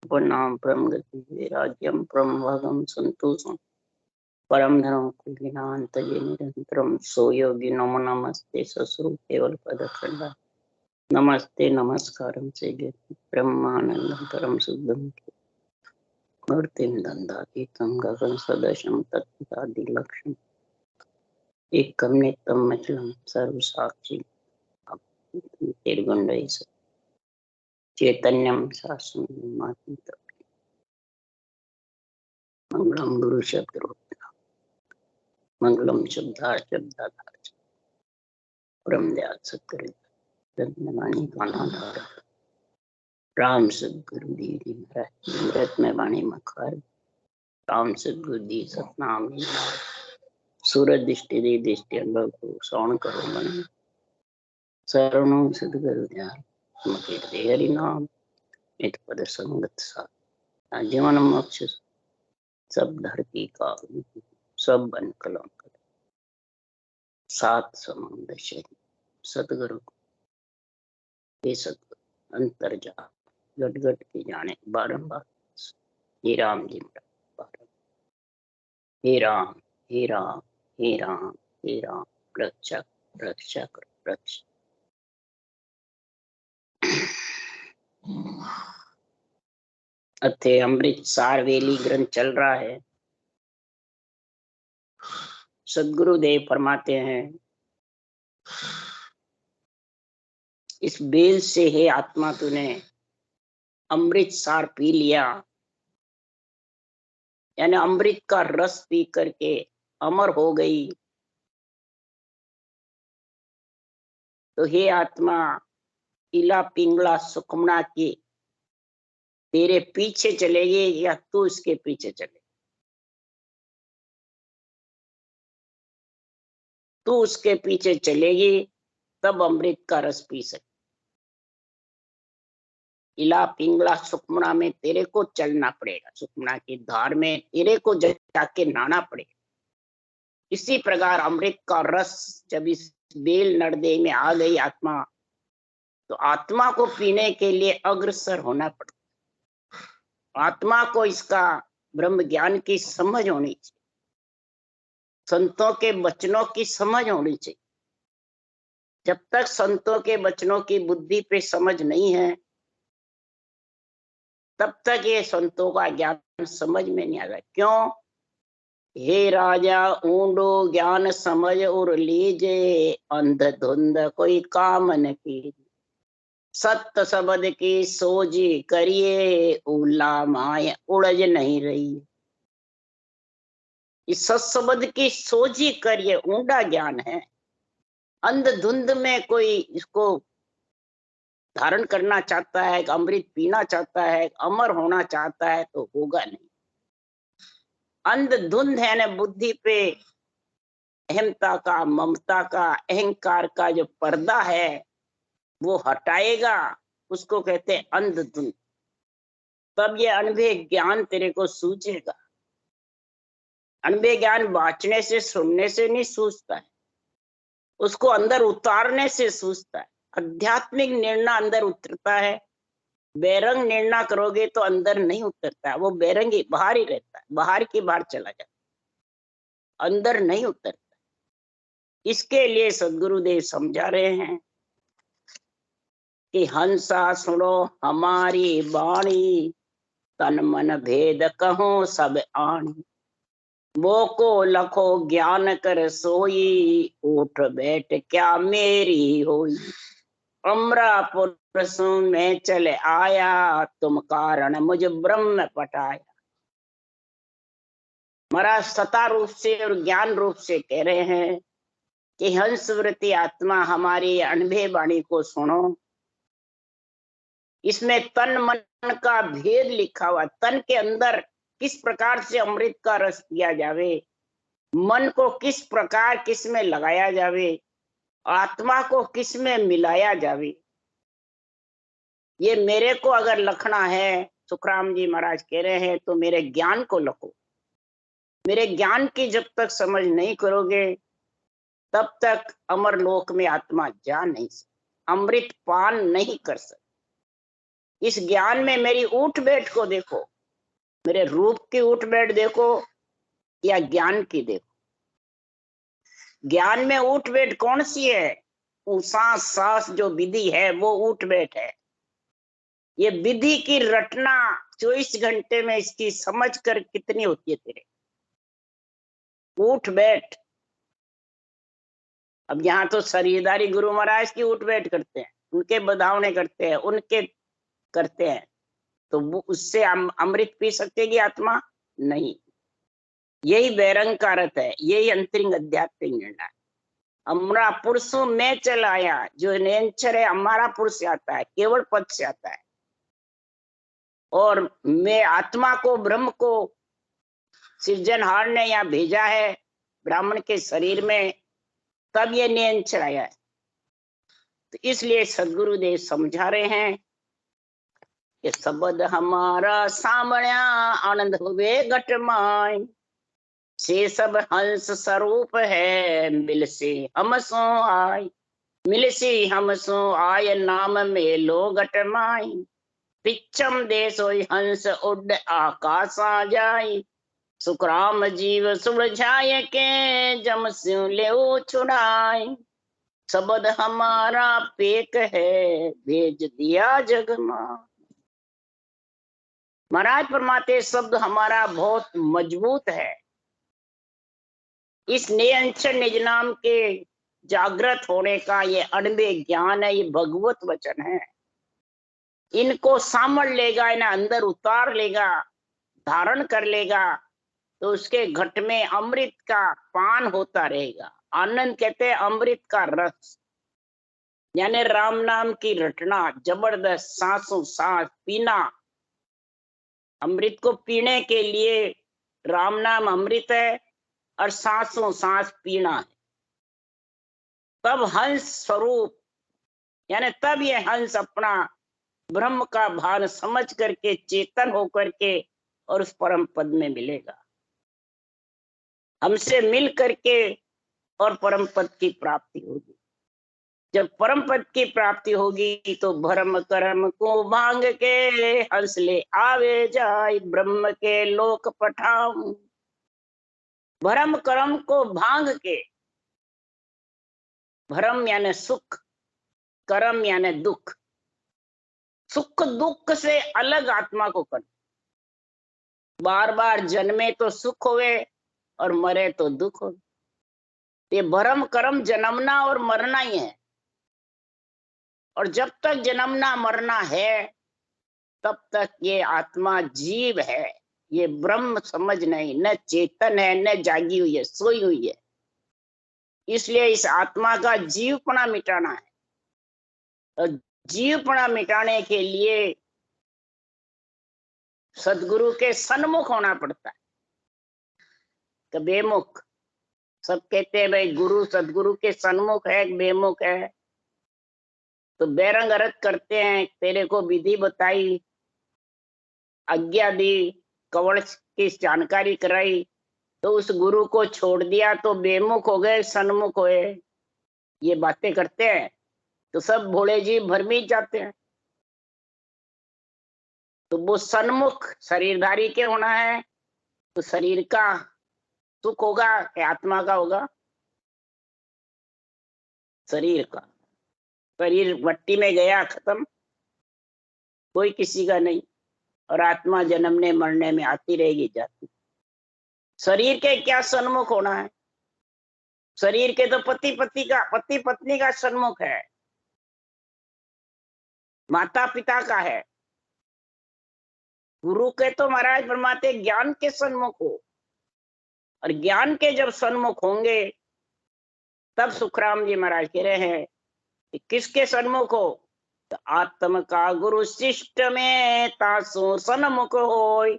नाम परम गति वैराग्यम परम भागम संतोषम परम धर्म कुलीनांत ये निरंतरम सो योगी नमो नमस्ते सस्वरूप केवल पदखंडा नमस्ते नमस्कारम से ब्रह्मानंदम परम शुद्धम मूर्तिम दंडातीतम गगन सदशम तत्तादि लक्ष्यम एकम नित्यम मचलम सर्व साक्षी निर्गुण चैतन्यम शासनम मंगलम गुरु शब्द मंगलम शब्दार्थ परम दयाल सत्कर्म रत्नवाणी का नाम राम सदगुरु दी महाराज रत्न वाणी मखार राम सदगुरु दी सतनाम सूरज दृष्टि दी दृष्टि अनुभव को सौन करो मन शरणों सदगुरु ध्यान मके हरि नाम नित पद संगत साथ जीवन मोक्ष सब धरती का सब बन कलंक सात समुद्र सतगुरु हे सतगुरु अंतर जा गट गट के जाने बारंबार हे राम जी हे राम हे राम हे राम हे राम रक्षा रक्षा कर रक्षा अथे अमृत सारवेली ग्रंथ चल रहा है। सदगुरुदेव फरमाते हैं इस बेल से है आत्मा तूने अमृत सार पी लिया, यानी अमृत का रस पी करके अमर हो गई। तो हे आत्मा इला पिंगला सुखमना की तेरे पीछे चलेगी या तू इसके पीछे चले, तू उसके पीछे चलेगी तब अमृत का रस पी सके। इला पिंगला सुखमना में तेरे को चलना पड़ेगा, सुखमना की धार में तेरे को जाके नहाना पड़ेगा। इसी प्रकार अमृत का रस जब इस बेल नरदे में आ गई आत्मा, तो आत्मा को पीने के लिए अग्रसर होना पड़ता। आत्मा को इसका ब्रह्म ज्ञान की समझ होनी चाहिए, संतों के वचनों की समझ होनी चाहिए। जब तक संतों के वचनों की बुद्धि पे समझ नहीं है तब तक ये संतों का ज्ञान समझ में नहीं आएगा। क्यों? हे राजा ऊंडो ज्ञान समझ और लीजे, अंधधुंध कोई काम न की, सत्य शब्द की सोजी करिए, उला माया उड़ज नहीं रही। इस सत्शब्द की सोजी करिए, ऊंडा ज्ञान है। अंधधुंध में कोई इसको धारण करना चाहता है, अमृत पीना चाहता है, अमर होना चाहता है तो होगा नहीं। अंधधुंध है ना बुद्धि पे अहमता का, ममता का, अहंकार का जो पर्दा है वो हटाएगा, उसको कहते हैं अंधधुंध। तब ये अनुभव ज्ञान तेरे को सूझेगा। अनुभव ज्ञान वाचने से सुनने से नहीं सूझता है, उसको अंदर उतारने से सूझता है। आध्यात्मिक निर्णय अंदर उतरता है, बेरंग निर्णय करोगे तो अंदर नहीं उतरता है। वो बेरंग ही बाहर ही रहता है, बाहर की बाहर चला जाता, अंदर नहीं उतरता। इसके लिए सदगुरुदेव समझा रहे हैं कि हंसा सुनो हमारी वाणी, तन मन भेद कहो सब आणी, वो को लखो ज्ञान कर सोई, उठ बैठ क्या मेरी होई, अमरापुर में चले आया, तुम कारण मुझ ब्रह्म पटाया। महाराज सता रूप से और ज्ञान रूप से कह रहे हैं कि हंस वृत्ति आत्मा हमारी अनुभव वाणी को सुनो। इसमें तन मन का भेद लिखा हुआ। तन के अंदर किस प्रकार से अमृत का रस पिया जावे, मन को किस प्रकार किस में लगाया जावे, आत्मा को किस में मिलाया जावे। ये मेरे को अगर लखना है, सुखराम जी महाराज कह रहे हैं, तो मेरे ज्ञान को लखो। मेरे ज्ञान की जब तक समझ नहीं करोगे तब तक अमर लोक में आत्मा जा नहीं सकती, अमृत पान नहीं कर सकती। इस ज्ञान में मेरी उठ बैठ को देखो, मेरे रूप की उठ बैठ देखो या ज्ञान की देखो। ज्ञान में उठ बैठ कौन सी है? वो सांस सांस जो विधि है वो उठ बैठ है। ये विधि की रटना 24 घंटे में इसकी समझ कर कितनी होती है तेरे? उठ बैठ। अब यहाँ तो शरीरदारी गुरु महाराज की उठ बैठ करते हैं, उनके बधावने करते हैं, उनके करते हैं, तो वो उससे अमृत पी सकेगी आत्मा? नहीं। यही बैरंग का अर्थ है, यही अंतरिंग आध्यात्मिक निर्णय है। हमारा पुरुषों में चल आया, जो नेचर है हमारा पुरुष से आता है, केवल पद से आता है। और मैं आत्मा को, ब्रह्म को सृजनहार ने यहाँ भेजा है ब्राह्मण के शरीर में, तब ये नेचर आया है। तो इसलिए सदगुरुदेव समझा रहे हैं कि शब्द हमारा सामण्या आनंद हुए घट माय, से सब हंस स्वरूप है, मिल से हम सो आय, मिल से हम सो आय, नाम में लो घट माय, पिछम देश हंस उड आकाशा जाय, सुखराम जीव सुलझाए के, जम स्यु ले छुड़ाए, शब्द हमारा पेक है, भेज दिया जग मां। महाराज फरमाते शब्द हमारा बहुत मजबूत है। इस निरंतर निज नाम के जागृत होने का ये अनबे ज्ञान है, ये भगवत वचन है। इनको सामल लेगा, इन्हें अंदर उतार लेगा, धारण कर लेगा, तो उसके घट में अमृत का पान होता रहेगा। आनंद कहते हैं अमृत का रस, यानी राम नाम की रटना, जबरदस्त सांसों सांस पीना। अमृत को पीने के लिए राम नाम अमृत है और सांसों सांस पीना है। तब हंस स्वरूप, यानी तब ये हंस अपना ब्रह्म का भान समझ करके चेतन होकर के और उस परम पद में मिलेगा, हमसे मिल करके और परम पद की प्राप्ति होगी। जब परम पद की प्राप्ति होगी तो भरम कर्म को भांग के, हंस ले आवे जाय, ब्रह्म के लोक पठाऊं। भरम कर्म को भांग के, भरम यानी सुख, कर्म यानी दुख। सुख दुख से अलग आत्मा को कर, बार बार जन्मे तो सुख होवे और मरे तो दुख हो। ये भरम कर्म जन्मना और मरना ही है। और जब तक जन्मना मरना है तब तक ये आत्मा जीव है, ये ब्रह्म समझ नहीं, न चेतन है, न जागी हुई है, सोई हुई है। इसलिए इस आत्मा का जीवपना मिटाना है। और जीवपना मिटाने के लिए सदगुरु के सन्मुख होना पड़ता है, तो बेमुख। सब कहते हैं भाई गुरु सदगुरु के सन्मुख है, बेमुख है। तो बैरंग अर्थ करते हैं, तेरे को विधि बताई, आज्ञा दी, कवच की जानकारी कराई, तो उस गुरु को छोड़ दिया तो बेमुख हो गए, सन्मुख हुए। ये बातें करते हैं तो सब भोले जी भ्रमित जाते हैं। तो वो सन्मुख शरीरधारी के होना है, तो शरीर का सुख होगा कि आत्मा का होगा? शरीर का। शरीर मट्टी में गया, खत्म, कोई किसी का नहीं। और आत्मा जन्मने मरने में आती रहेगी, जाती। शरीर के क्या सन्मुख होना है? शरीर के तो पति पत्नी का सन्मुख है, माता पिता का है। गुरु के तो महाराज फरमाते ज्ञान के सन्मुख हो। और ज्ञान के जब सन्मुख होंगे तब सुखराम जी महाराज कह रहे हैं कि किसके सन्मुख हो? तो आत्म का गुरु शिष्ट में तासो सन्मुख होय,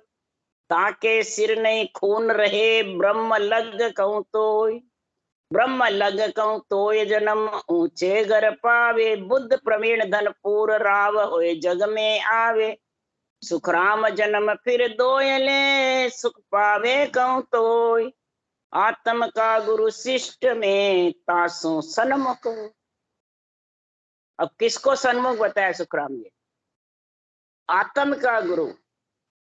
ताके सिर नहीं खून रहे, ब्रह्म लग कहूं तोय, ब्रह्म लग कहूं तोय, जन्म ऊंचे घर पावे, बुद्ध प्रवीण धन पूर राव होए, जग में आवे, सुखराम जन्म फिर दोयले, सुख पावे कहूं तोय, आत्म का गुरु शिष्ट में तासो सन्मुख। अब किसको सन्मुख बताया सुखराम जी? आत्म का गुरु,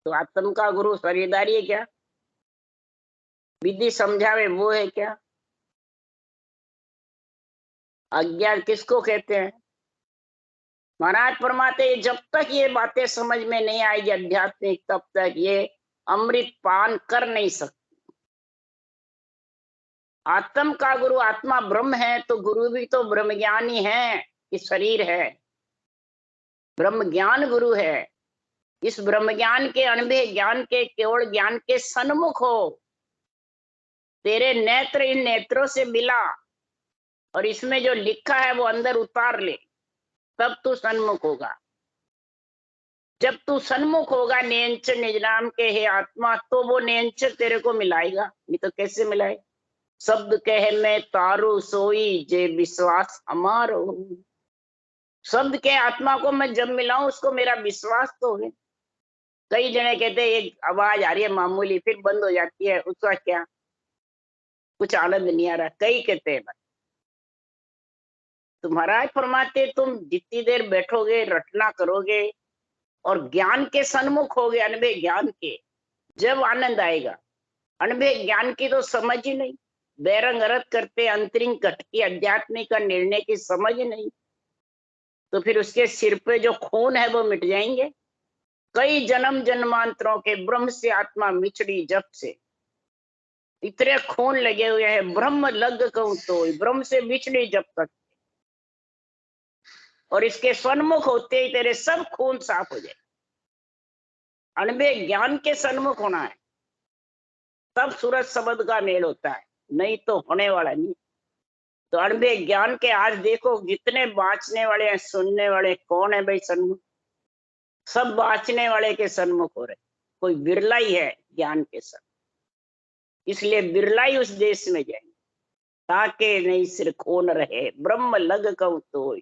तो आत्म का गुरु शरीरदारी है क्या? विधि समझावे वो है क्या? अज्ञान किसको कहते हैं? महाराज फरमाते जब तक ये बातें समझ में नहीं आएगी आध्यात्मिक, तब तक ये अमृत पान कर नहीं सकते। आत्म का गुरु आत्मा ब्रह्म है, तो गुरु भी तो ब्रह्म ज्ञानी है। ये शरीर है, ब्रह्म ज्ञान गुरु है। इस ब्रह्म ज्ञान के, अनुभव ज्ञान के, केवल ज्ञान के सन्मुख हो। तेरे नेत्र इन नेत्रों से मिला और इसमें जो लिखा है वो अंदर उतार ले, तब तू सन्मुख होगा। जब तू सन्मुख होगा नेंच निज नाम के हे आत्मा, तो वो नेंच तेरे को मिलाएगा। नहीं तो कैसे मिलाए? शब्द कहे मैं तारू सोई जे विश्वास हमारो। शब्द के आत्मा को मैं जब मिलाऊं, उसको मेरा विश्वास तो है। कई जने कहते हैं एक आवाज आ रही है मामूली, फिर बंद हो जाती है, उसका क्या? कुछ आनंद नहीं आ रहा। कई कहते हैं तुम्हारा फरमाते तुम जितनी देर बैठोगे, रटना करोगे और ज्ञान के सन्मुख होगे, अनुभव ज्ञान के, जब आनंद आएगा। अनुभव ज्ञान की तो समझ ही नहीं, बैरंग अरत करते अंतरिंग घट की अध्यात्मिक का निर्णय की समझ नहीं, तो फिर उसके सिर पे जो खून है वो मिट जाएंगे। कई जन्म जन्मांतरों के ब्रह्म से आत्मा मिचड़ी जब से, इतने खून लगे हुए हैं। ब्रह्म लग कहूं तो ब्रह्म से बिछड़ी जब तक, और इसके सन्मुख होते ही तेरे सब खून साफ हो जाए। अनुभव ज्ञान के सन्मुख होना है, तब सूरज शब्द का मेल होता है, नहीं तो होने वाला नहीं। तो अनुभव ज्ञान के आज देखो जितने बाँचने वाले हैं, सुनने वाले कौन है भाई सन्मुख? सब बाँचने वाले के सन्मुख हो रहे, कोई बिरला ही है ज्ञान के सन्मुख। इसलिए बिरला ही उस देश में जाएंगे। ताके नहीं सिर खून रहे ब्रह्म लग कहूं तो,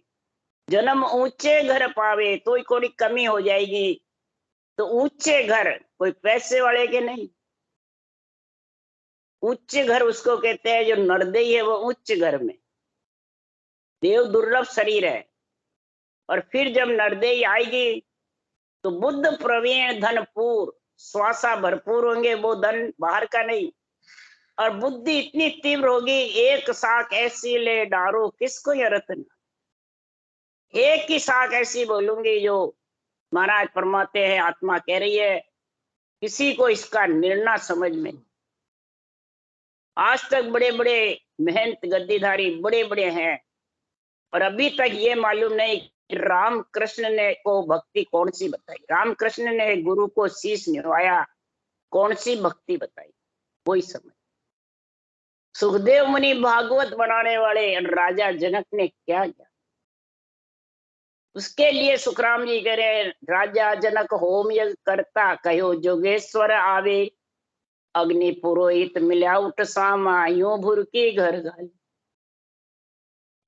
जन्म ऊंचे घर पावे तो कोई कमी हो जाएगी। तो ऊंचे घर कोई पैसे वाले के नहीं, उच्च घर उसको कहते हैं जो नरदेही है, वो उच्च घर में। देव दुर्लभ शरीर है, और फिर जब नरदेही आएगी तो बुद्ध प्रवीण धनपूर, श्वासा भरपूर होंगे, वो धन बाहर का नहीं। और बुद्धि इतनी तीव्र होगी, एक साख ऐसी ले डारो किसको ये रत्न, एक ही साख ऐसी बोलूंगी जो महाराज फरमाते हैं, आत्मा कह रही है, किसी को इसका निर्णय समझ में। आज तक बड़े बड़े मेहनत गद्दीधारी बड़े बड़े हैं, और अभी तक ये मालूम नहीं राम कृष्ण ने को भक्ति कौन सी बताई। राम कृष्ण ने गुरु को शीश निभाया, कौन सी भक्ति बताई, कोई समझ। सुखदेव मुनि भागवत बनाने वाले राजा जनक ने क्या किया? उसके लिए सुखराम जी कह रहे, राजा जनक होम यज्ञ करता, कहो जोगेश्वर आवे, अग्नि पुरोहित मिल्या उठ सामा, यूं भूर की घर गाली।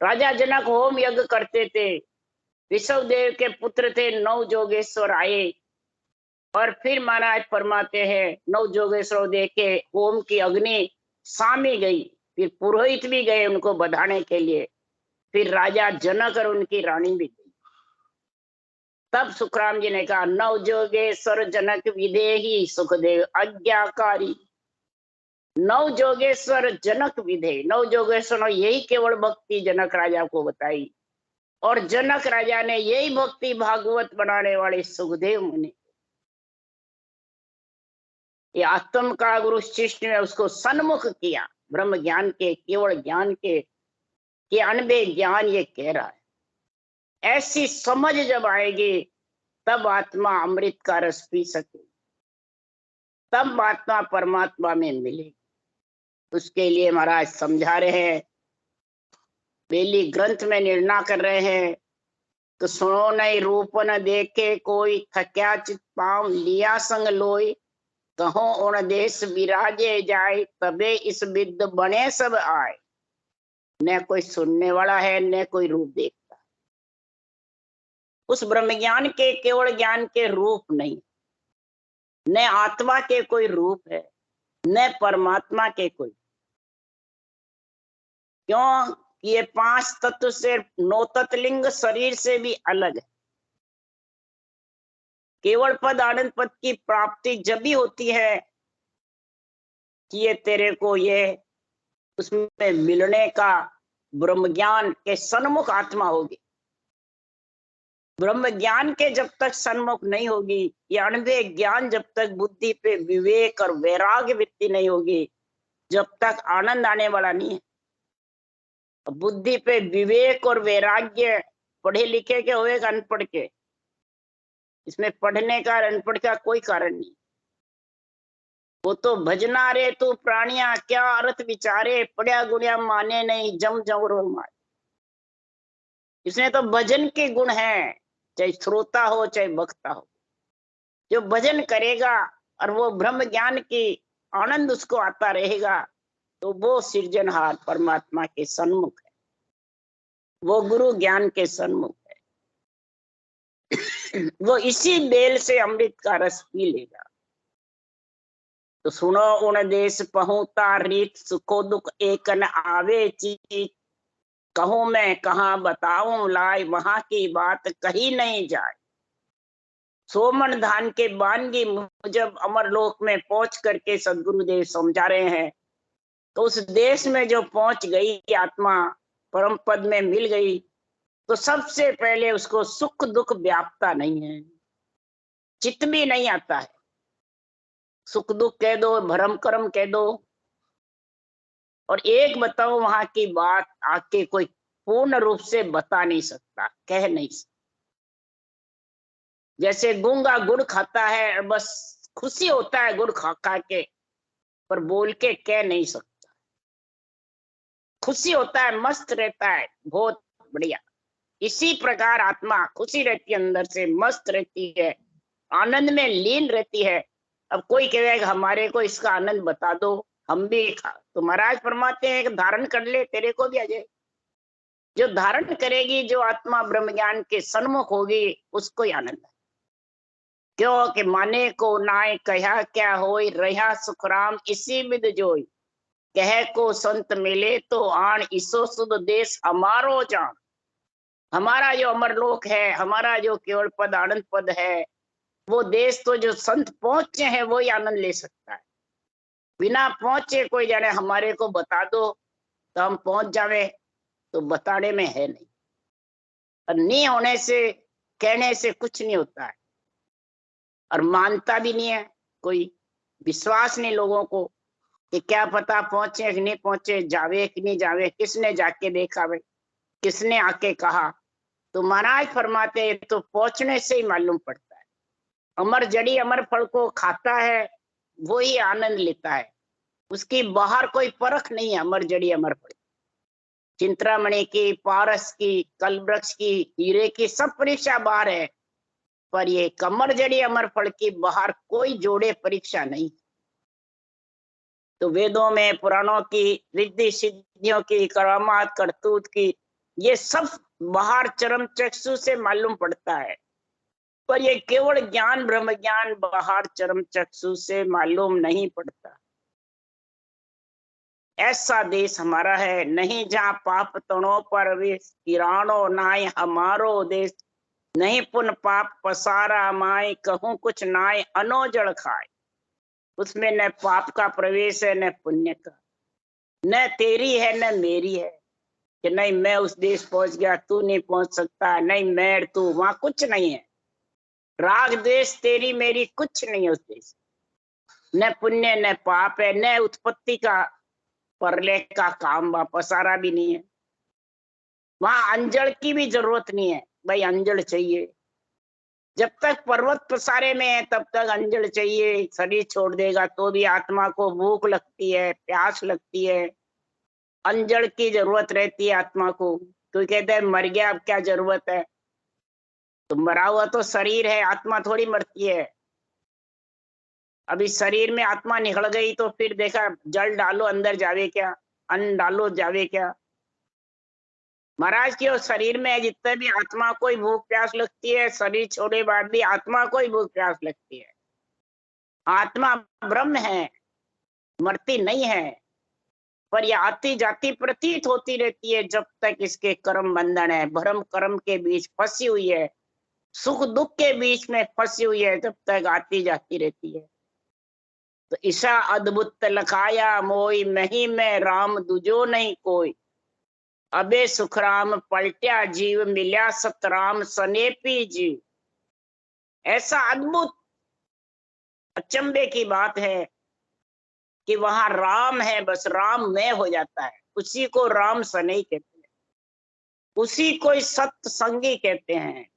राजा जनक होम यज्ञ करते थे, विश्व देव के पुत्र थे, 9 जोगेश्वर आए, और फिर महाराज फरमाते हैं 9 जोगेश्वर देखे होम की अग्नि सामी गई, फिर पुरोहित भी गए उनको बधाने के लिए, फिर राजा जनक और उनकी रानी भी गई। तब सुखराम जी ने कहा 9 जोगेश्वर जनक विदेही, सुखदेव आज्ञाकारी। 9 जोगेश्वर जनक विधेय, 9 जोगेश्वर यही केवल भक्ति जनक राजा को बताई, और जनक राजा ने यही भक्ति भागवत बनाने वाले सुखदेव मुनि, ये आत्म का गुरु शिष्य ने उसको सन्मुख किया ब्रह्म ज्ञान के, केवल ज्ञान के, अनुभव ज्ञान ये कह रहा है। ऐसी समझ जब आएगी तब आत्मा अमृत का रस पी सके, तब आत्मा परमात्मा में मिलेगी। उसके लिए महाराज समझा रहे हैं, बेली ग्रंथ में निर्णय कर रहे हैं, तो सुनो नहीं रूप न देखे कोई, थक्या चित पाँव लिया संग लोई, कहो उन देश विराजे जाए, तबे इस विद्ध बने सब आए। न कोई सुनने वाला है, न कोई रूप देखता। उस ब्रह्म ज्ञान के, केवल ज्ञान के रूप नहीं, न आत्मा के कोई रूप है, न परमात्मा के कोई। क्यों? ये 5 तत्व से 9 तत्लिंग शरीर से भी अलग है। केवल पद आनंद पद की प्राप्ति जब भी होती है कि ये तेरे को ये उसमें मिलने का ब्रह्म ज्ञान के सन्मुख आत्मा होगी। ब्रह्म ज्ञान के जब तक सन्मुख नहीं होगी, ये अणुवे ज्ञान जब तक बुद्धि पे विवेक और वैराग्य वृत्ति नहीं होगी, जब तक आनंद आने वाला नहीं है। बुद्धि पे विवेक और वैराग्य पढ़े लिखे के होएगा अनपढ़ के, इसमें पढ़ने का अनपढ़ का कोई कारण नहीं। वो तो भजना रे तू प्राणिया क्या अर्थ विचारे, पढ़िया गुणिया माने नहीं जम जम रो मारे। इसमें तो भजन के गुण है, चाहे श्रोता हो चाहे वक्ता हो। जो भजन करेगा और वो ब्रह्म ज्ञान की आनंद उसको आता रहेगा, तो वो सृजनहार परमात्मा के सन्मुख है, वो गुरु ज्ञान के सन्मुख है। वो इसी बेल से अमृत का रस पी लेगा। तो सुनो उन देश पहुँता रीत, सुखो दुख एक न आवे चीत। कहूं मैं कहाँ बताऊं लाए, वहां की बात कही नहीं जाए। सोमन धान के बानगी मुजब अमरलोक में पहुंच करके सदगुरुदेव समझा रहे हैं। तो उस देश में जो पहुंच गई आत्मा, परम पद में मिल गई, तो सबसे पहले उसको सुख दुख व्यापता नहीं है, चित्त भी नहीं आता है। सुख दुख कह दो, भरम कर्म कह दो। और एक बताओ, वहां की बात आके कोई पूर्ण रूप से बता नहीं सकता, कह नहीं सकता। जैसे गूंगा गुड़ खाता है, बस खुशी होता है गुड़ खा खा के, पर बोल के कह नहीं सकता। खुशी होता है, मस्त रहता है, बहुत बढ़िया। इसी प्रकार आत्मा खुशी रहती है, अंदर से मस्त रहती है, आनंद में लीन रहती है। अब कोई कहेगा हमारे को इसका आनंद बता दो, हम भी खा, तो महाराज फरमाते हैं कि धारण कर ले, तेरे को भी आ जाए। जो धारण करेगी, जो आत्मा ब्रह्म ज्ञान के सन्मुख होगी, उसको ही आनंद है। क्यों कि माने को नाय कहा क्या होय, रहा सुखराम इसी विद जोई। कह को संत मिले तो आन, इसो सुध देश हमारो जान। हमारा जो अमरलोक है, हमारा जो केवल पद आनंद पद है, वो देश तो जो संत पहुंचे हैं वो ही आनंद ले सकता है। बिना पहुंचे कोई जाने हमारे को बता दो तो हम पहुंच जावे, तो बताने में है नहीं। और नहीं होने से, कहने से कुछ नहीं होता है। और मानता भी नहीं है कोई, विश्वास नहीं लोगों को कि क्या पता पहुंचे कि नहीं पहुंचे, जावे कि नहीं जावे, किसने जाके देखा भाई, किसने आके कहा। तो महाराज फरमाते हैं तो पहुंचने से ही मालूम पड़ता है। अमर जड़ी अमर फल को खाता है, वो ही आनंद लेता है। उसकी बाहर कोई परख नहीं है। अमर जड़ी अमर फल, चिंतामणि की, पारस की, कलवृक्ष की, हीरे की, सब परीक्षा बाहर है, पर ये कमर जड़ी अमर फल की बाहर कोई जोड़े परीक्षा नहीं। तो वेदों में, पुराणों की, रिद्धि सिद्धियों की, करामात करतूत की, ये सब बाहर चरम चक्षु से मालूम पड़ता है, पर ये केवल ज्ञान ब्रह्म ज्ञान बाहर चरम चक्षु से मालूम नहीं पड़ता। ऐसा देश हमारा है नहीं, जहाँ पाप तणों पर किराणो नाय हमारो देश। नहीं पुन पाप पसारा माय, कहूं कुछ नाय अनोजड़ खाए। उसमें न पाप का प्रवेश है न पुण्य का, न तेरी है न मेरी है कि नहीं मैं उस देश पहुंच गया, तू नहीं पहुंच सकता, नहीं मैं तू, वहां कुछ नहीं है। राग देश तेरी मेरी कुछ नहीं है उस देश। न पुण्य न पाप है, न उत्पत्ति का परले का काम, पसारा भी नहीं है। वहां अंजल की भी जरूरत नहीं है, भाई अंजल चाहिए। जब तक पर्वत पसारे में है तब तक अंजल चाहिए। शरीर छोड़ देगा तो भी आत्मा को भूख लगती है, प्यास लगती है, अंजल की जरूरत रहती है आत्मा को। तो कहते हैं मर गया अब क्या जरूरत है, तो मरा हुआ तो शरीर है, आत्मा थोड़ी मरती है। अभी शरीर में आत्मा निकल गई तो फिर देखा जल डालो अंदर जावे क्या, अन्न डालो जावे क्या। महाराज की शरीर में जितने भी आत्मा को भूख प्यास लगती है, शरीर छोड़े बाद भी आत्मा को भूख प्यास लगती है। आत्मा ब्रह्म है, मरती नहीं है, पर यह आती जाती प्रतीत होती रहती है जब तक इसके कर्म बंधन है, भरम कर्म के बीच फंसी हुई है। सुख दुख के बीच में फंसी हुई है, जब तक आती जाती रहती है। तो ईशा अद्भुत लखाया मोई, मही में राम दूजो नहीं कोई। अबे सुखराम पलट्या जीव, मिल्या सतराम सनेपी जीव। ऐसा अद्भुत अचंभे की बात है कि वहां राम है, बस राम में हो जाता है। उसी को राम सनई कहते हैं, उसी को सत्संगी कहते हैं।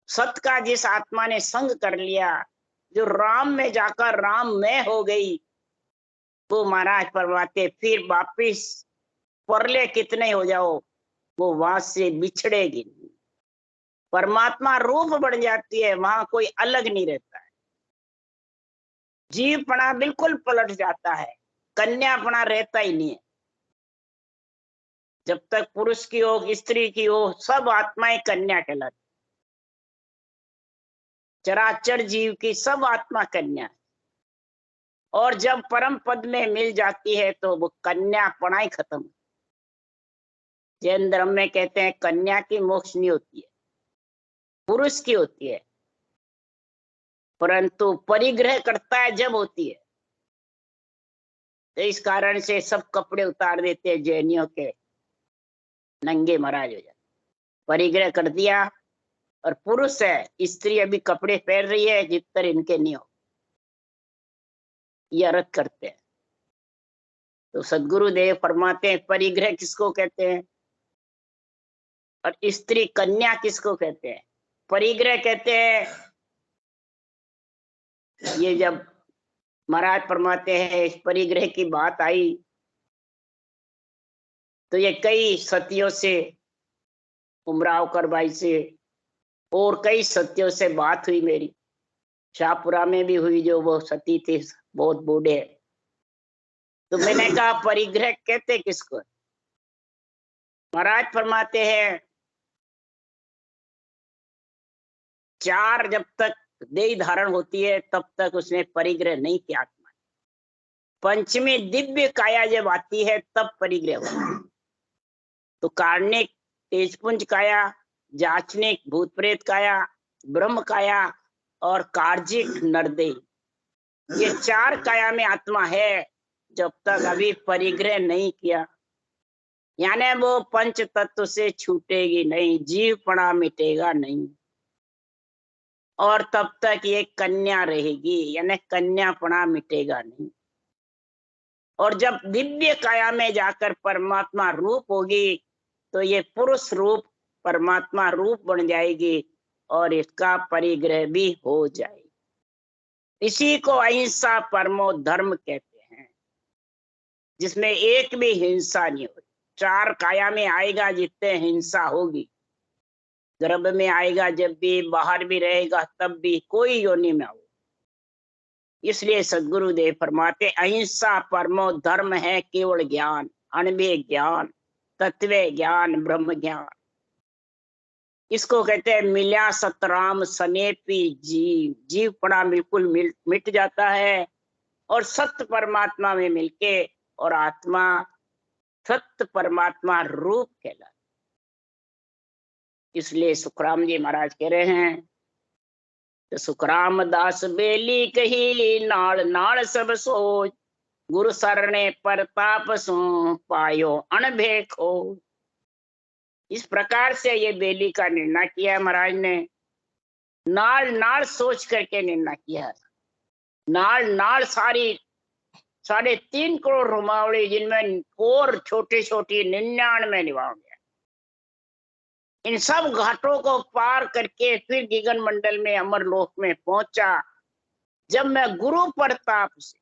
सत का जिस आत्मा ने संग कर लिया, जो राम में जाकर राम में हो गई, वो महाराज फरमाते फिर वापिस परले कितने हो जाओ, वो वहां से बिछड़ेगी नहीं। परमात्मा रूप बन जाती है, वहां कोई अलग नहीं रहता है। जीवपना बिल्कुल पलट जाता है, कन्यापना रहता ही नहीं है। जब तक पुरुष की हो स्त्री की हो, सब आत्माएं कन्या कहलाती। चराचर जीव की सब आत्मा कन्या है। और जब परम पद में मिल जाती है तो वो कन्यापना ही खत्म। जैन धर्म में कहते हैं कन्या की मोक्ष नहीं होती है, पुरुष की होती है, परंतु परिग्रह करता है जब होती है। तो इस कारण से सब कपड़े उतार देते हैं जैनियों के, नंगे महाराज हो जाते। परिग्रह कर दिया, और पुरुष है, स्त्री अभी कपड़े पहन रही है जितने इनके नहीं हो, ये अर्थ करते हैं। तो सदगुरुदेव फरमाते हैं परिग्रह किसको कहते हैं, और स्त्री कन्या किसको कहते हैं। परिग्रह कहते हैं, ये जब महाराज फरमाते हैं इस परिग्रह की बात आई, तो ये कई सतियों से, उमराव करबाई से और कई सतियों से बात हुई मेरी। शाहपुरा में भी हुई, जो वो सती थे बहुत बूढ़े। तो मैंने कहा परिग्रह कहते किसको। महाराज फरमाते हैं चार जब तक देह धारण होती है तब तक उसने परिग्रह नहीं किया आत्मा। पंचमी दिव्य काया जब आती है तब परिग्रह होता है। तो कार्णिक तेजपुंज काया, जाचनिक भूत प्रेत काया, ब्रह्म काया और कार्जिक नरदेह, ये चार काया में आत्मा है जब तक अभी परिग्रह नहीं किया। यानी वो पंच तत्व से छूटेगी नहीं, जीवपना मिटेगा नहीं, और तब तक ये कन्या रहेगी, यानी कन्यापना मिटेगा नहीं। और जब दिव्य काया में जाकर परमात्मा रूप होगी तो ये पुरुष रूप परमात्मा रूप बन जाएगी, और इसका परिग्रह भी हो जाएगी। इसी को अहिंसा परमो धर्म कहते हैं, जिसमें एक भी हिंसा नहीं होगी। चार काया में आएगा जितने हिंसा होगी, गर्भ में आएगा जब भी, बाहर भी रहेगा तब भी, कोई योनि में होगा। इसलिए सदगुरुदेव फरमाते अहिंसा परमो धर्म है केवल ज्ञान, अणुभे ज्ञान, तत्व ज्ञान, ब्रह्म ज्ञान। इसको कहते हैं मिल्या सतराम सनेपी जीव। जीवपना बिल्कुल मिट जाता है, और सत्य परमात्मा में मिलके, और आत्मा सत्य परमात्मा रूप कहलाता। इसलिए सुखराम जी महाराज कह रहे हैं, तो सुखराम दास बेली कही, नाल नाल सब सोच, गुरु सरने परताप सो, पायो अणभे खोज। इस प्रकार से ये बेली का निर्णय किया महाराज ने, नाल नाल सोच करके निर्णय किया। नाल नाल सारी 3.5 करोड़ रुमावली, जिनमें और छोटी छोटी 99 निभाओगे, इन सब घाटों को पार करके फिर गिगन मंडल में अमरलोक में पहुंचा। जब मैं गुरु प्रताप से,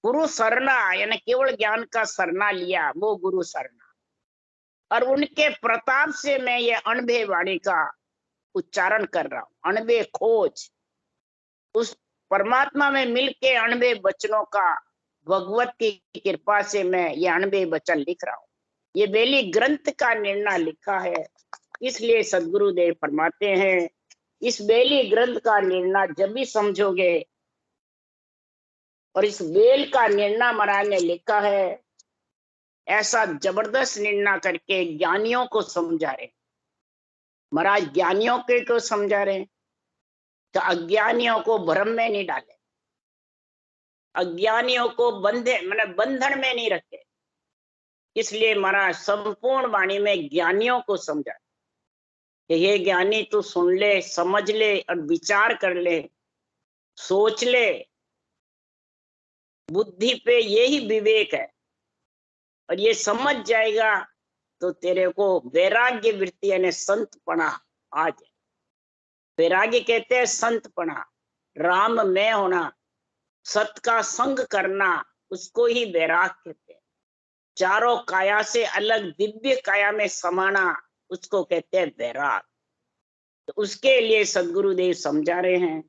गुरु सरना यानी केवल ज्ञान का सरना लिया, वो गुरु सरना, और उनके प्रताप से मैं ये अणभे वाणी का उच्चारण कर रहा हूं। अणभे खोज, उस परमात्मा में मिलके अणभे वचनों का भगवत की कृपा से मैं ये अणभे वचन लिख रहा हूं। ये बेली ग्रंथ का निर्णय लिखा है। इसलिए सदगुरुदेव फरमाते हैं इस बेली ग्रंथ का निर्णय जब भी समझोगे, और इस बेल का निर्णय महाराज ने लिखा है, ऐसा जबरदस्त निर्णय करके ज्ञानियों को समझा रहे। महाराज ज्ञानियों के को समझा रहे हैं तो अज्ञानियों को भ्रम में नहीं डाले, अज्ञानियों को बंधन में नहीं रखे। इसलिए महाराज संपूर्ण वाणी में ज्ञानियों को समझा कि ये ज्ञानी तू सुन ले, समझ ले और विचार कर ले, सोच ले। बुद्धि पे यही विवेक है और ये समझ जाएगा तो तेरे को वैराग्य वृत्ति यानी संतपना आ जाए। वैराग्य कहते हैं संतपना, राम में होना, सत का संग करना, उसको ही वैराग कहते हैं। चारों काया से अलग दिव्य काया में समाना, उसको कहते हैं वैराग। तो उसके लिए सद्गुरुदेव समझा रहे हैं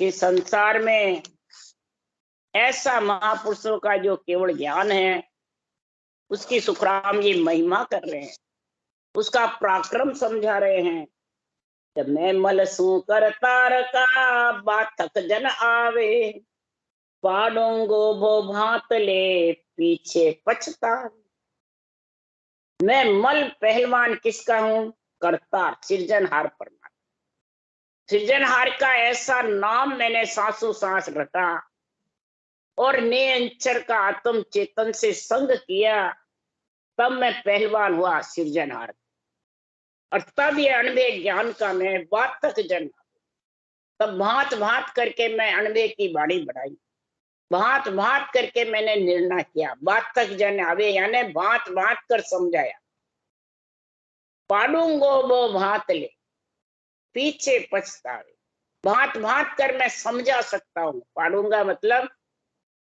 कि संसार में ऐसा महापुरुषों का जो केवल ज्ञान है उसकी सुखराम जी महिमा कर रहे हैं, उसका पराक्रम समझा रहे हैं। जब मैं मल सू कर तार का बातक जन आवे, पाडोंगो भो भात ले पीछे पछता। मैं मल पहलवान किसका हूं? करतार सृजनहार परमात्मा। सृजनहार का ऐसा नाम मैंने सांसों सांस रटा और निरंतर का आत्म चेतन से संग किया, तब मैं पहलवान हुआ सृजनहार। और तब ये अणबे ज्ञान का मैं बात तक जन, तब भांत भांत करके मैं अणबे की बाड़ी बढ़ाई, भांत भांत करके मैंने निर्णय किया, बात तक जन आवे यानी भांत भांत कर समझाया। पाडूंगो वो भांत ले पीछे पछतावे, भांत भांत कर मैं समझा सकता हूँ। पाडूंगा मतलब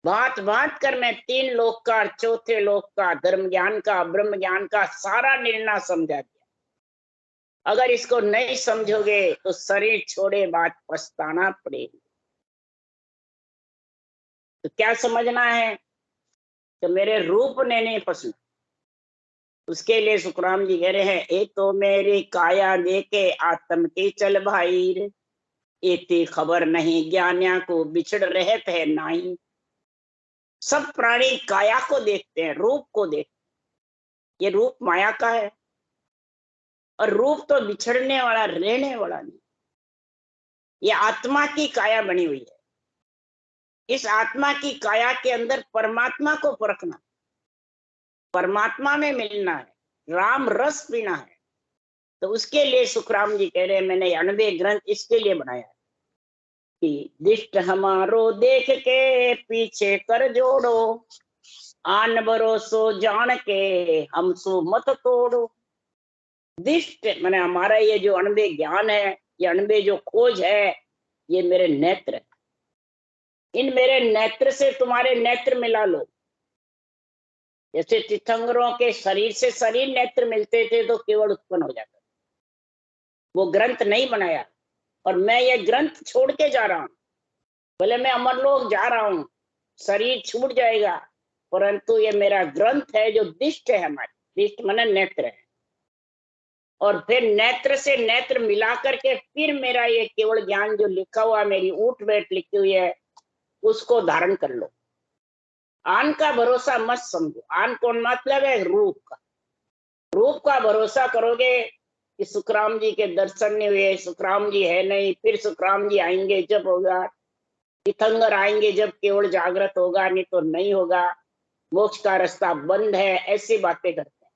भांत भांत कर मैं तीन लोक का, चौथे लोक का, धर्म ज्ञान का, ब्रह्म ज्ञान का सारा निर्णय समझा दिया। अगर इसको नहीं समझोगे तो शरीर छोड़े बाद पछताना पड़ेगा। तो क्या समझना है? तो मेरे रूप ने नहीं फंसना। उसके लिए सुखराम जी कह रहे हैं, एक तो मेरी काया देखे आत्म की चल भाई, इतनी खबर नहीं ज्ञानिया को बिछड़ रहत है नहीं। सब प्राणी काया को देखते हैं, रूप को देखते हैं। ये रूप माया का है और रूप तो बिछड़ने वाला, रहने वाला नहीं। ये आत्मा की काया बनी हुई है। इस आत्मा की काया के अंदर परमात्मा को परखना, परमात्मा में मिलना है, राम रस पीना है। तो उसके लिए सुखराम जी कह रहे हैं, मैंने 98 ग्रंथ इसके लिए बनाया है कि दिष्ट हमारो देख के पीछे कर जोड़ो, आन भरोसो जान के हम सो मत तोड़ो। दिष्ट माने हमारा ये जो 98 ज्ञान है, ये 98 जो खोज है, ये मेरे नेत्र है। इन मेरे नेत्र से तुम्हारे नेत्र मिला लो। जैसे तीर्थंकरों के शरीर से शरीर नेत्र मिलते थे तो केवल उत्पन्न हो जाता, वो ग्रंथ नहीं बनाया। और मैं ये ग्रंथ छोड़ के जा रहा हूं, भले मैं अमरलोक जा रहा हूं, शरीर छूट जाएगा, परंतु ये मेरा ग्रंथ है जो दिष्ट है हमारे, दिष्ट माने नेत्र है। और फिर नेत्र से नेत्र मिला करके फिर मेरा ये केवल ज्ञान जो लिखा हुआ, मेरी ऊट बैठ लिखी हुई है, उसको धारण कर लो। आन का भरोसा मत समझो। आन कौन मतलब है? रूप का। रूप का भरोसा करोगे कि सुखराम जी के दर्शन नहीं हुए, सुखराम जी है नहीं, फिर सुखराम जी आएंगे जब होगा, तीर्थंकर आएंगे जब केवल जागृत होगा, नहीं तो नहीं होगा, मोक्ष का रास्ता बंद है, ऐसी बातें करते हैं।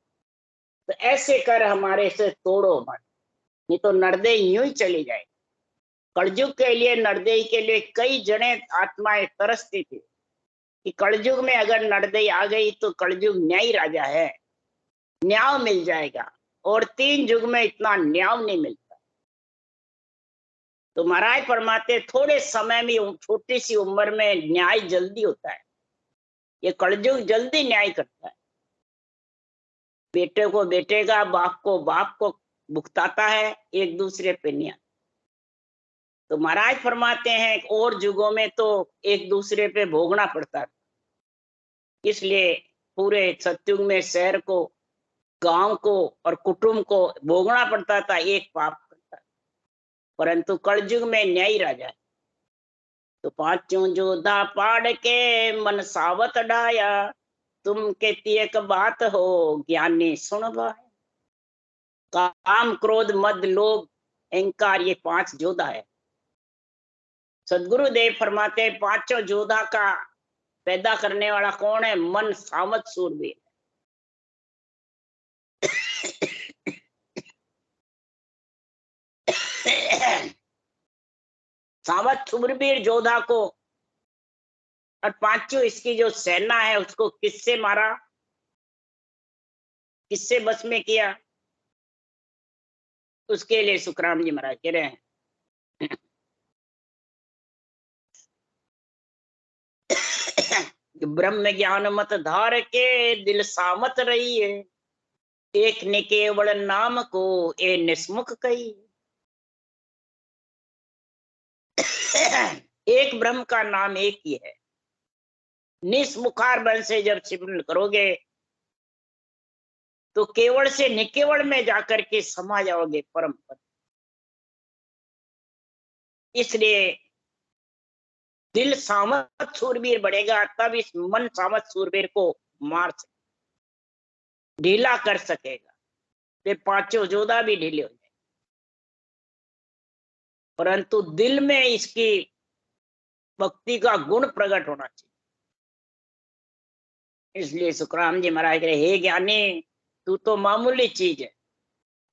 तो ऐसे कर हमारे से तोड़ो मत, नहीं तो नरदेह यूं ही चली जाए। कलयुग के लिए, नरदेह के लिए कई जने आत्माएं तरसती थी कि कलयुग में अगर नरदेह आ गई तो कलयुग न्यायी राजा है, न्याय मिल जाएगा, और 3 युग में इतना न्याय नहीं मिलता। तो महाराज फरमाते थोड़े समय में, छोटी सी उम्र में न्याय जल्दी होता है। ये कलयुग जल्दी न्याय करता है। बेटे को बेटे का, बाप को बाप को भुगताता है, एक दूसरे पे न्याय। तो महाराज फरमाते हैं और युगों में तो एक दूसरे पे भोगना पड़ता है। इसलिए पूरे सतयुग में शहर को, गांव को और कुटुंब को भोगना पड़ता था, एक पाप करता। परंतु कलयुग में न्यायी राजा है। तो पांचों जोधा पाड़ के मन सावत डाया, तुम कहती एक बात हो ज्ञानी सुन भाई। काम, क्रोध, मद, लोभ, अहंकार, ये 5 जोधा है। सदगुरुदेव फरमाते हैं पांचों जोधा का पैदा करने वाला कौन है? मन, सामत, सूरवीर। सामत सूरवीर जोधा को, और पांचों इसकी जो सेना है उसको किससे मारा, किससे बस में किया? उसके लिए सुखराम जी महाराज कह रहे हैं ब्रह्म ज्ञान मत धार के दिल सामत रही है, एक ने केवल नाम को ए निस्मुख कही। एक ब्रह्म का नाम एक ही है। निस्मुखार बन से जब सिमरन करोगे तो केवल से निकेवल में जाकर के समा जाओगे परम पद। इसलिए दिल सामत सूरवीर बढ़ेगा, तब इस मन सामत सूरवीर को मार सके, ढीला कर सकेगा। ये पांचों जोधा भी ढीले हो जाए, परंतु दिल में इसकी भक्ति का गुण प्रकट होना चाहिए। इसलिए सुखराम जी महाराज कहे, हे ज्ञानी, तू तो मामूली चीज है,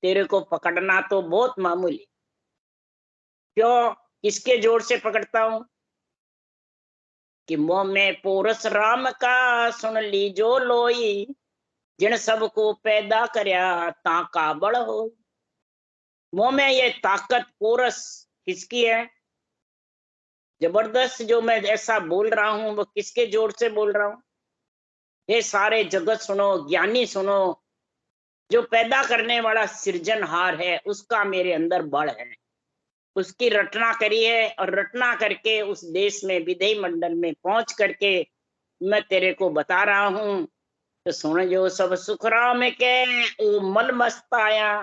तेरे को पकड़ना तो बहुत मामूली। क्यों? किसके जोर से पकड़ता हूं? कि मोह में पोरस राम का सुन लीजो लोई, जिन सबको पैदा करया ताका बड़ हो। मोह में ये ताकत पोरस किसकी है? जबरदस्त जो मैं ऐसा बोल रहा हूं वो किसके जोर से बोल रहा हूं? ये सारे जगत सुनो, ज्ञानी सुनो, जो पैदा करने वाला सृजनहार है उसका मेरे अंदर बल है, उसकी रचना करी है, और रचना करके उस देश में विधेय मंडल में पहुंच करके मैं तेरे को बता रहा हूं। तो सुन जो सब सुखराम के ओ मल मस्ताया,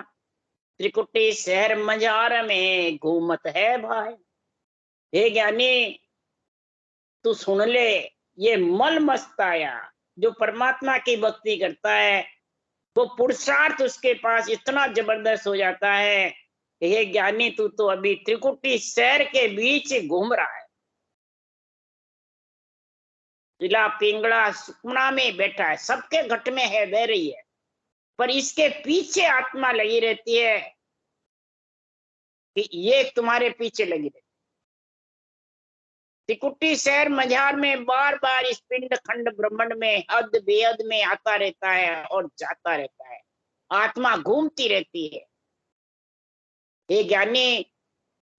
त्रिकुटी शहर मजार में घूमत है भाई। हे ज्ञानी, तू सुन ले, ये मल मस्ताया जो परमात्मा की भक्ति करता है, वो पुरुषार्थ उसके पास इतना जबरदस्त हो जाता है। हे ज्ञानी, तू तो अभी त्रिकुटी शहर के बीच घूम रहा है, तिला पिंगला सुकना में बैठा है, सबके घट में है, बह रही है, पर इसके पीछे आत्मा लगी रहती है कि ये तुम्हारे पीछे लगी रहती। त्रिकुटी शहर मझार में बार बार इस पिंड खंड ब्रह्मांड में हद बेहद में आता रहता है और जाता रहता है, आत्मा घूमती रहती है। हे ज्ञानी,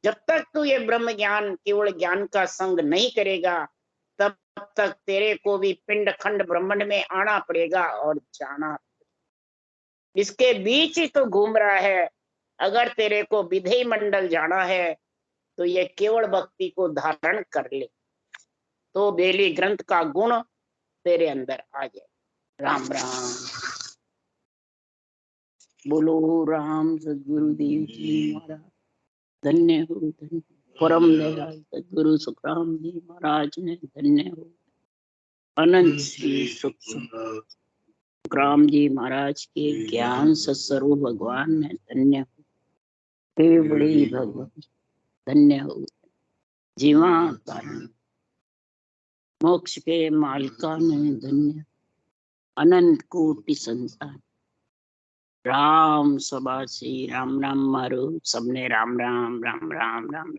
जब तक तू ये ब्रह्म ज्ञान, केवल ज्ञान का संग नहीं करेगा, तब तक तेरे को भी पिंड खंड ब्रह्मांड में आना पड़ेगा और जाना। इसके बीच ही तो घूम रहा है। अगर तेरे को विधेय मंडल जाना है तो ये केवल भक्ति को धारण कर ले, तो बेली ग्रंथ का गुण तेरे अंदर आ जाए। राम राम। बोलो राम सदगुरुदेव जी महाराज धन्य हो, धन्य। परम दयाल सदगुरु सुखराम जी महाराज ने धन्य हो। अनंत श्री सुखराम जी महाराज के ज्ञान सत्स्वरूप भगवान ने धन्य हो। हे बड़ी भगवान धन्य हो। जीवा कारण मोक्ष के मालिका ने धन्य। अनंत कोटि संतान राम सभा से राम राम मारो सबने राम राम राम राम राम राम।